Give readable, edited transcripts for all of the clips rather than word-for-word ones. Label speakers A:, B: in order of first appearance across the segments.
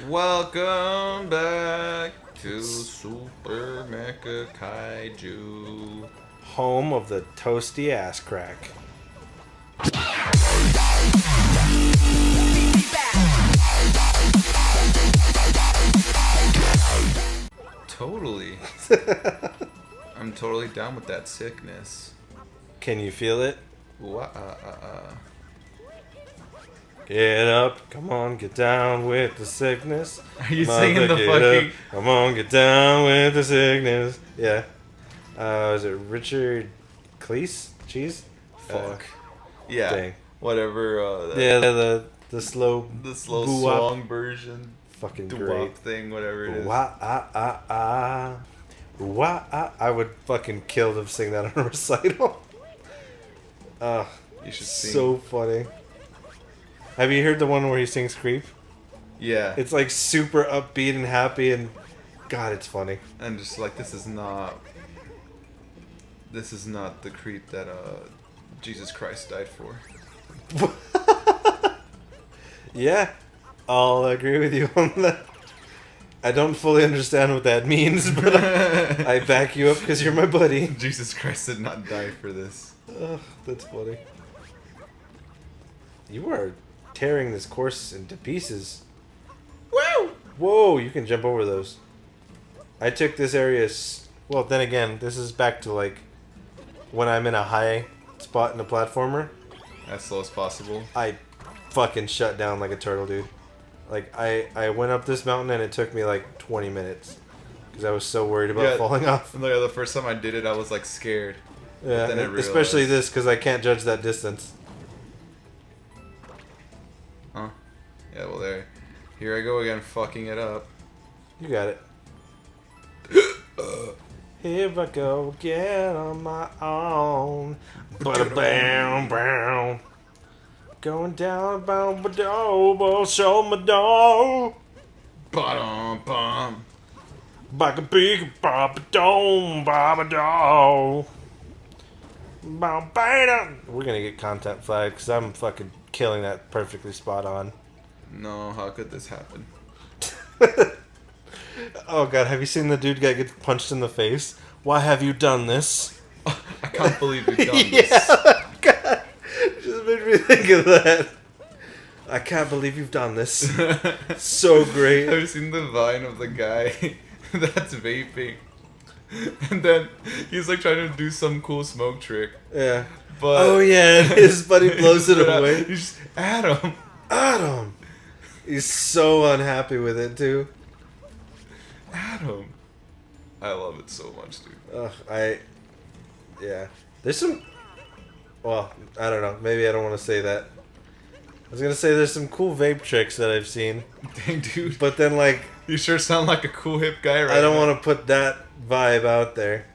A: Welcome back to Super Mecha Kaiju.
B: Home of the toasty ass crack.
A: Totally. I'm totally down with that sickness.
B: Can you feel it?
A: Wah,
B: Get up, come on, get down with the sickness.
A: Are you singing the
B: Get
A: fucking...
B: up, come on, get down with the sickness. Yeah. Was it Richard Cleese? Cheese?
A: Fuck. Yeah.
B: Dang.
A: Whatever.
B: Yeah, the slow boo-wop
A: song version.
B: fucking
A: Doo-wop
B: great.
A: thing, whatever it is.
B: Wah-ah-ah-ah. Wah-ah. I would fucking kill to sing that on a recital.
A: You should sing.
B: So funny. Have you heard the one where he sings Creep?
A: Yeah.
B: It's like super upbeat and happy and God, it's funny.
A: And just like, this is not the creep that Jesus Christ died for.
B: Yeah, I'll agree with you on that. I don't fully understand what that means, but I back you up because you're my buddy.
A: Jesus Christ did not die for this.
B: That's funny. You are tearing this course into pieces.
A: Woo!
B: Whoa, you can jump over those. I took this area... Well, then again, this is back to like when I'm in a high spot in a platformer.
A: As slow as possible.
B: I fucking shut down like a turtle, dude. Like, I went up this mountain and it took me like 20 minutes. Because I was so worried about falling off.
A: Like, the first time I did it, I was like scared.
B: Yeah,
A: then I realized...
B: especially this because I can't judge that distance.
A: Huh? Yeah, well there. Here I go again, fucking it up.
B: You got it. Here I go again on my own. Ba-da-bam, bam. Going down, bound, ba-do, show my dog.
A: Ba-dum, bum.
B: Baka-bika, ba-ba-dom, ba-ba-do. Ba-ba-da. We're gonna get content flagged because I'm fucking killing that perfectly spot on.
A: No, how could this happen?
B: Oh god, have you seen the dude get punched in the face? Why have you done this?
A: I can't believe we've done
B: Yeah,
A: this.
B: God, just made me think of that. I can't believe you've done this. So great.
A: Have you seen the vine of the guy that's vaping? And then he's like trying to do some cool smoke trick.
B: Yeah.
A: But
B: oh yeah, his buddy blows it away.
A: You just Adam.
B: Adam. He's so unhappy with it too.
A: Adam. I love it so much, dude.
B: Yeah. There's some... Well, I don't know. Maybe I don't want to say that. I was going to say there's some cool vape tricks that I've seen.
A: Dang, dude.
B: But then, like...
A: You sure sound like a cool hip guy right
B: I don't
A: now.
B: want to put that vibe out there.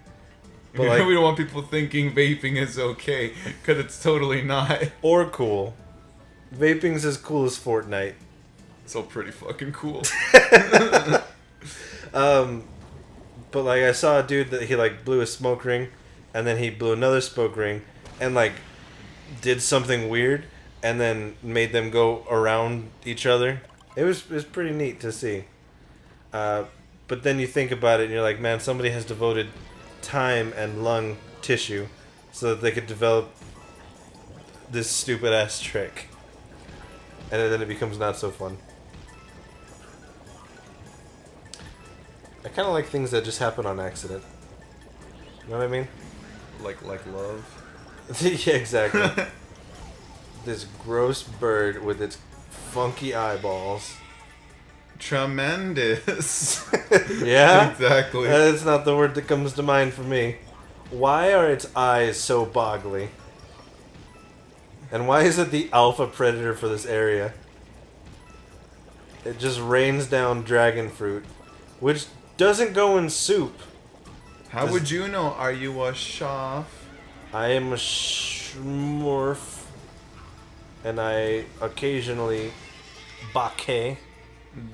B: But like,
A: we don't want people thinking vaping is okay, because it's totally not.
B: or cool. Vaping's as cool as Fortnite.
A: So pretty fucking cool.
B: But like I saw a dude that he like blew a smoke ring, and then he blew another smoke ring, and like did something weird, and then made them go around each other. It was pretty neat to see. But then you think about it, and you're like, man, somebody has devoted time and lung tissue so that they could develop this stupid ass trick, and then it becomes not so fun. I kind of like things that just happen on accident. You know what I mean?
A: like love.
B: Yeah, exactly. This gross bird with its funky eyeballs.
A: Tremendous.
B: Yeah?
A: Exactly.
B: That's not the word that comes to mind for me. Why are its eyes so boggly? And why is it the alpha predator for this area? It just rains down dragon fruit, which doesn't go in soup.
A: How would you know? Are you a shoff?
B: I am a schmorf, and I occasionally bake,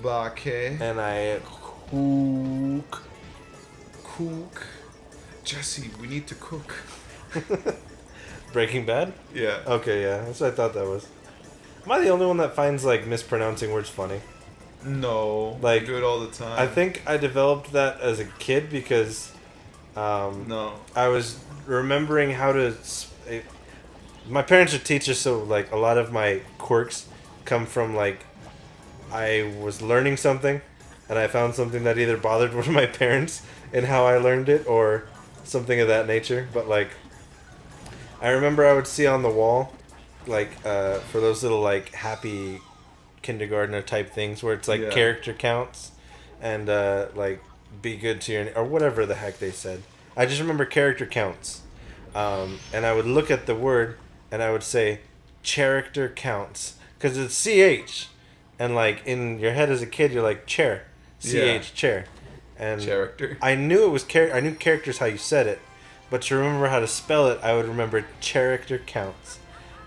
A: Bake.
B: and I cook.
A: Cook. Jesse, we need to cook.
B: Breaking Bad?
A: Yeah.
B: Okay, yeah, that's what I thought that was. Am I the only one that finds like mispronouncing words funny?
A: No.
B: Like,
A: I do it all the time.
B: I think I developed that as a kid because
A: No.
B: I was remembering how to. My parents are teachers, so like a lot of my quirks come from like I was learning something, and I found something that either bothered one of my parents in how I learned it or something of that nature. But like, I remember I would see on the wall, like for those little like happy kindergartner type things where it's like
A: Yeah.
B: character counts and like be good to your or whatever the heck they said. I just remember character counts, and I would look at the word and I would say character counts because it's ch, and like in your head as a kid you're like chair, chair, and
A: Character.
B: I knew it was I knew characters how you said it, but to remember how to spell it, I would remember character counts,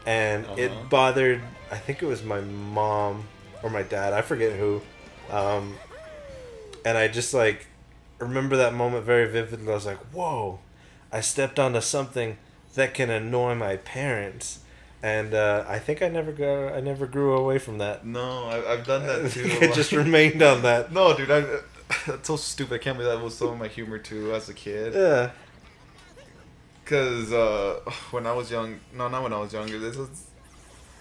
B: and it bothered. I think it was my mom or my dad. I forget who, and I just like remember that moment very vividly. I was like, "Whoa, I stepped onto something that can annoy my parents." And I think I never grew away from that.
A: No, I've done that too.
B: It just remained on that.
A: No, dude, that's so stupid. I can't believe that was some of my humor too as a kid.
B: Yeah.
A: Cause when I was young, no, not when I was younger.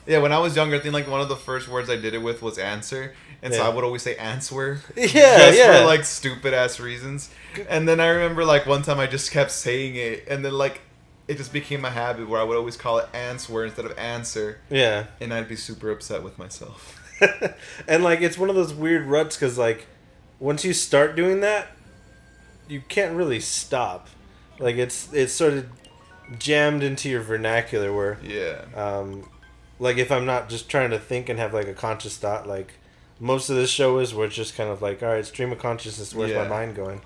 A: When I was younger, I think like one of the first words I did it with was answer, and so I would always say answer. Just for like stupid ass reasons. And then I remember like one time I just kept saying it, and then like it just became a habit where I would always call it answer instead of answer.
B: Yeah.
A: And I'd be super upset with myself.
B: And like it's one of those weird ruts because like once you start doing that, you can't really stop. Like it's sort of jammed into your vernacular where like if I'm not just trying to think and have like a conscious thought, like most of this show is where it's just kind of like, all right, stream of consciousness, where's my mind going?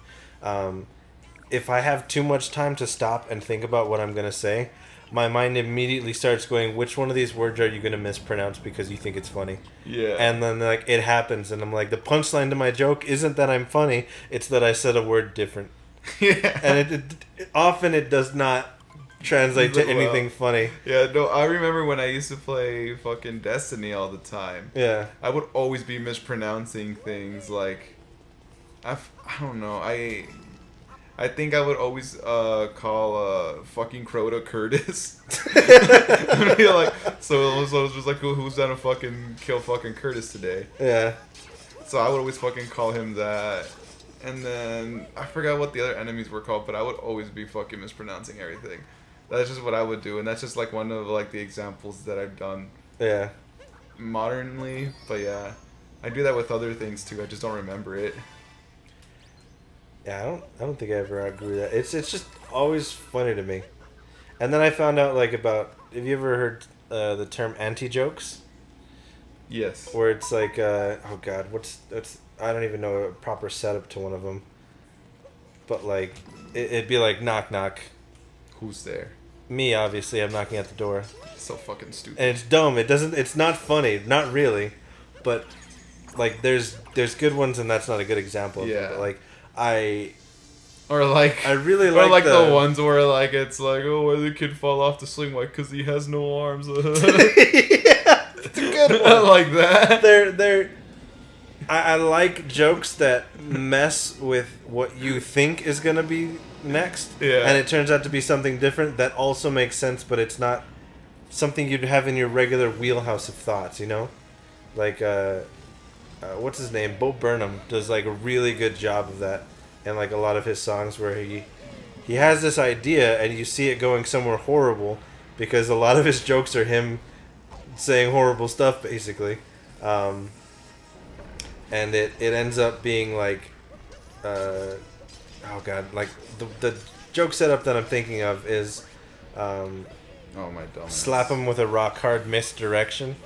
B: If I have too much time to stop and think about what I'm going to say, my mind immediately starts going, which one of these words are you going to mispronounce because you think it's funny?
A: Yeah.
B: And then like it happens and I'm like, the punchline to my joke isn't that I'm funny, it's that I said a word different.
A: Yeah.
B: And it often it does not translate to anything funny.
A: Yeah, no, I remember when I used to play fucking Destiny all the time.
B: Yeah.
A: I would always be mispronouncing things like I don't know. I think I would always call fucking Crota Curtis. I'd be like, so it was just like, who's gonna fucking kill fucking Curtis today?
B: Yeah.
A: So I would always fucking call him that. And then I forgot what the other enemies were called, but I would always be fucking mispronouncing everything. That's just what I would do, and that's just like one of like the examples that I've done.
B: Yeah.
A: Modernly, but yeah, I do that with other things too. I just don't remember it.
B: Yeah, I don't think I ever outgrew that. It's just always funny to me. And then I found out like about. Have you ever heard the term anti-jokes?
A: Yes.
B: Where it's like, oh god, I don't even know a proper setup to one of them. But like, it'd be like knock knock.
A: Who's there?
B: Me, obviously. I'm knocking at the door.
A: So fucking stupid.
B: And it's dumb. It's not funny. Not really. But like, there's good ones, and that's not a good example of it. But like. I really like,
A: or like the ones where like it's like, oh, why did the kid fall off the sling? Like, because he has no arms.
B: Yeah, it's a good one.
A: Like that.
B: I like jokes that mess with what you think is gonna be next.
A: Yeah.
B: And it turns out to be something different that also makes sense, but it's not something you'd have in your regular wheelhouse of thoughts. You know, like what's his name? Bo Burnham does like a really good job of that, and like a lot of his songs where he has this idea and you see it going somewhere horrible because a lot of his jokes are him saying horrible stuff basically, and it ends up being like, oh god, like the joke setup that I'm thinking of is,
A: oh my dumbass.
B: Slap him with a rock hard misdirection,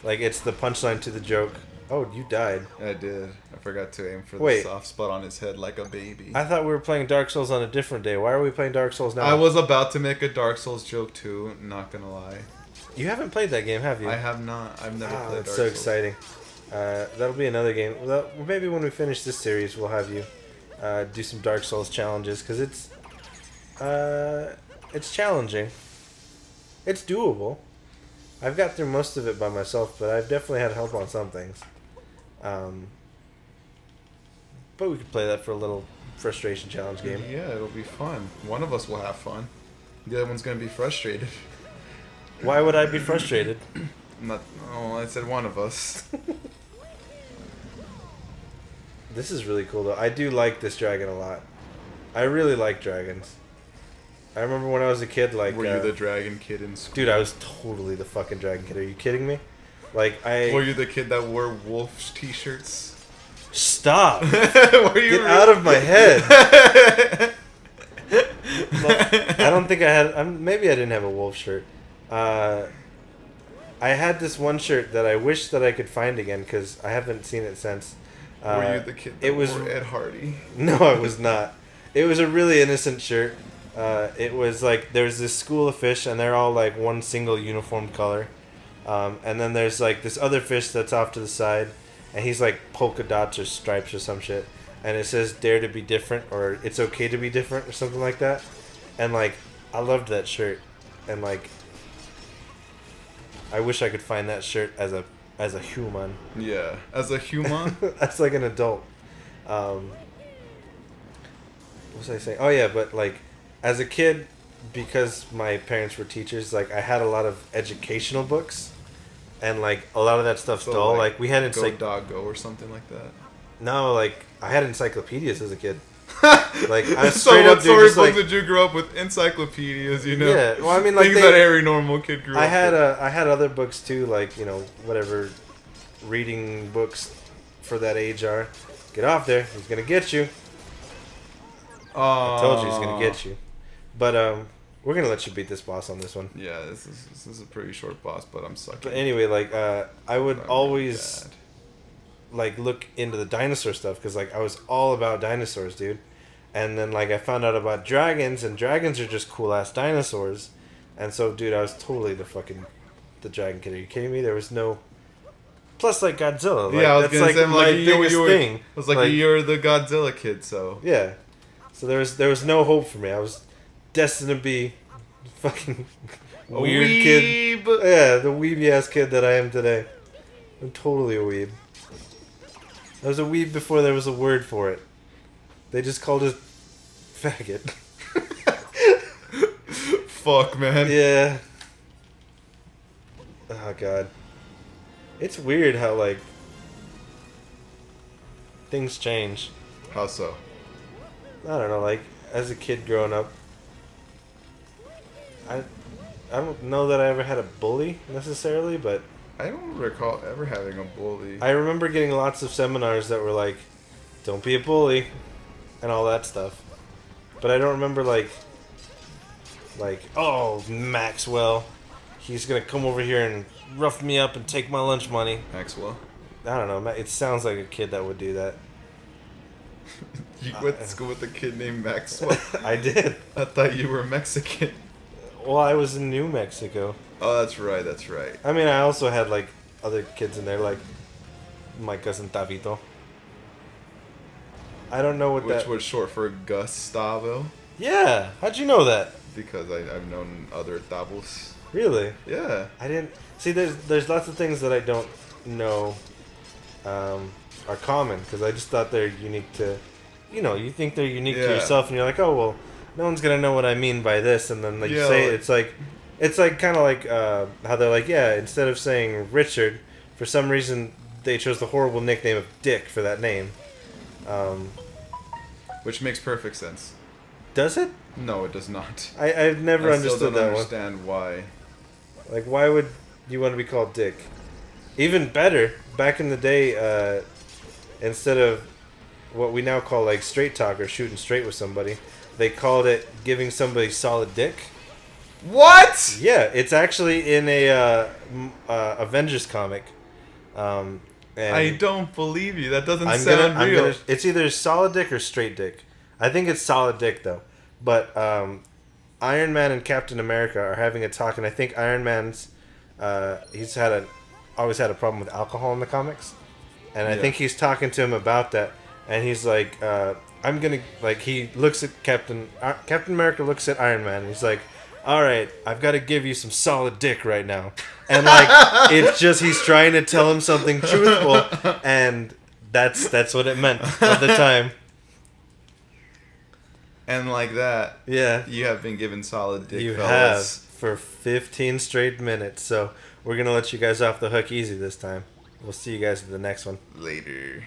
B: like it's the punchline to the joke. Oh, you died.
A: I did. I forgot to aim for the soft spot on his head like a baby.
B: I thought we were playing Dark Souls on a different day. Why are we playing Dark Souls now?
A: I was about to make a Dark Souls joke too, not gonna lie.
B: You haven't played that game, have you?
A: I have not. I've never played Dark Souls.
B: That's so exciting. That'll be another game. Well, maybe when we finish this series, we'll have you do some Dark Souls challenges, because it's challenging. It's doable. I've got through most of it by myself, but I've definitely had help on some things. But we could play that for a little frustration challenge game.
A: Yeah, it'll be fun. One of us will have fun. The other one's gonna be frustrated.
B: Why would I be frustrated?
A: Not. Oh, I said one of us.
B: This is really cool though. I do like this dragon a lot. I really like dragons. I remember when I was a kid, like...
A: Were you the dragon kid in school?
B: Dude, I was totally the fucking dragon kid. Are you kidding me? Like,
A: Were you the kid that wore wolf t-shirts?
B: Stop!
A: Were you
B: Get out of my head! I don't think I had... maybe I didn't have a wolf shirt. I had this one shirt that I wish that I could find again, because I haven't seen it since.
A: Were you the kid that wore Ed Hardy?
B: No, I was not. It was a really innocent shirt. It was like, there's this school of fish, and they're all like one single uniform color. And then there's like this other fish that's off to the side, and he's like polka dots or stripes or some shit. And it says, dare to be different, or it's okay to be different, or something like that. And like, I loved that shirt. And like, I wish I could find that shirt as a human.
A: Yeah, as a human?
B: As like an adult. What was I saying? Oh yeah, but like, as a kid, because my parents were teachers, like I had a lot of educational books, and like a lot of that stuff's dull. Like we had
A: Go Dog Go or something like that.
B: No, like I had encyclopedias as a kid. Like I was
A: so
B: straight
A: what
B: up,
A: story
B: just
A: books
B: like,
A: did you grow up with? Encyclopedias, you know.
B: Yeah, well, I mean, like
A: things that every normal kid grew up with.
B: I had other books too, like whatever reading books for that age are. Get off there! He's gonna get you. I told you he's gonna get you. But we're gonna let you beat this boss on this one.
A: Yeah, this is a pretty short boss, but I'm sucking.
B: But anyway, like I would always like look into the dinosaur stuff, because like I was all about dinosaurs, dude. And then like I found out about dragons, and dragons are just cool ass dinosaurs. And so, dude, I was totally the dragon kid. Are you kidding me? There was no. Plus, like Godzilla. Like,
A: yeah, I was
B: that's
A: gonna say,
B: my biggest thing.
A: I was like, you're the Godzilla kid, so
B: yeah. So there was no hope for me. I was destined to be fucking weird kid. Yeah, the weeby ass kid that I am today. I'm totally a weeb. I was a weeb before there was a word for it. They just called it faggot.
A: Fuck, man.
B: Yeah. Oh god. It's weird how like things change.
A: How so?
B: I don't know, like as a kid growing up, I don't know that I ever had a bully necessarily, but
A: I don't recall ever having a bully.
B: I remember getting lots of seminars that were like, don't be a bully and all that stuff. But I don't remember like oh, Maxwell, he's gonna come over here and rough me up and take my lunch money.
A: Maxwell?
B: I don't know, it sounds like a kid that would do that.
A: You went to school with a kid named Maxwell?
B: I did.
A: I thought you were Mexican.
B: Well, I was in New Mexico.
A: Oh, that's right.
B: I mean, I also had, like, other kids in there, like my cousin Tavito. I don't know what
A: Which was short for Gustavo.
B: Yeah, how'd you know that?
A: Because I've known other Tavos.
B: Really?
A: Yeah.
B: I didn't... See, there's lots of things that I don't know are common, because I just thought they're unique to... you think they're unique to yourself, and you're like, oh, well, no one's going to know what I mean by this, and then you say it, it's like kind of like how they're like, yeah, instead of saying Richard, for some reason they chose the horrible nickname of Dick for that name.
A: Which makes perfect sense.
B: Does it?
A: No, it does not.
B: I've never understood that one.
A: I still don't understand why.
B: Like, why would you want to be called Dick? Even better, back in the day, instead of what we now call like straight talk or shooting straight with somebody, they called it giving somebody solid dick.
A: What?
B: Yeah, it's actually in a Avengers comic. And
A: I don't believe you. That doesn't sound real.
B: It's either solid dick or straight dick. I think it's solid dick though. But Iron Man and Captain America are having a talk, and I think Iron Man's he's always had a problem with alcohol in the comics, and I think he's talking to him about that, and he's like, I'm gonna, like, he looks at Captain America looks at Iron Man, and he's like, all right, I've got to give you some solid dick right now. And, like, it's just he's trying to tell him something truthful. And That's what it meant at the time.
A: And like that,
B: Yeah.
A: you have been given solid dick,
B: You have
A: fellas.
B: for 15 straight minutes. So we're going to let you guys off the hook easy this time. We'll see you guys in the next one.
A: Later.